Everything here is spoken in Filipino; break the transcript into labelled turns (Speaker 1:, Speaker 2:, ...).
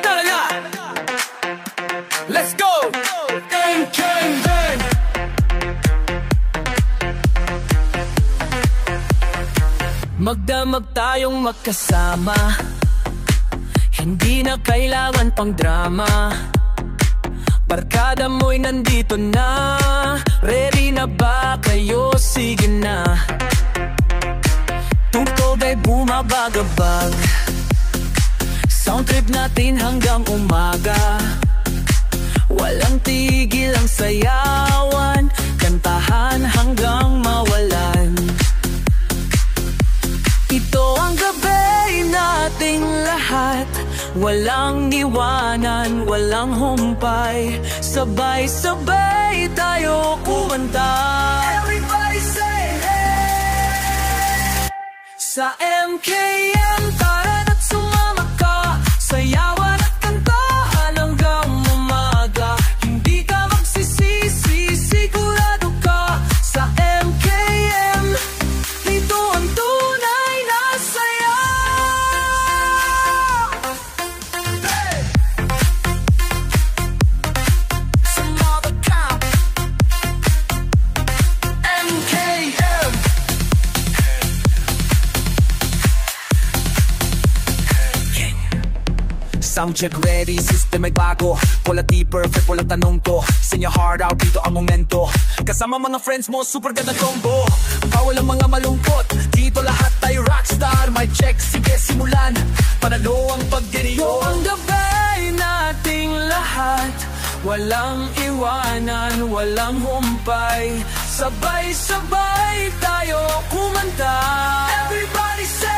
Speaker 1: Talaga! Let's go! MK Band! Magdamag tayong magkasama, hindi na kailangan pang drama. Barkada mo'y nandito na, ready na ba kayo? Sige na. Tugtog ay bumabagabag, sound trip natin hanggang umaga. Walang tigil ang sayawan, kantahan hanggang mawalan. Ito ang gabi nating lahat, walang iwanan, walang humpay. Sabay-sabay tayo kumanta. Everybody say hey! Sa MKM tara na't sumama ka, sayawan at kantahan hanggang umaga. Hindi ka magsisisi, sigurado ka. Sa MKM, dito ang tunay na saya. Hey! Sumama ka, MKM. Soundcheck ready, system ay bago. Wala di perfect, walang tanong to. Send your heart out, dito ang momento. Kasama mga friends mo, super ganda combo. Bawal ang mga malungkot, dito lahat tayo rockstar. My check, sige simulan, panalo ang pagganito. Ang gabi nating lahat, walang iwanan, walang humpay. Sabay-sabay tayo kumanta. Everybody say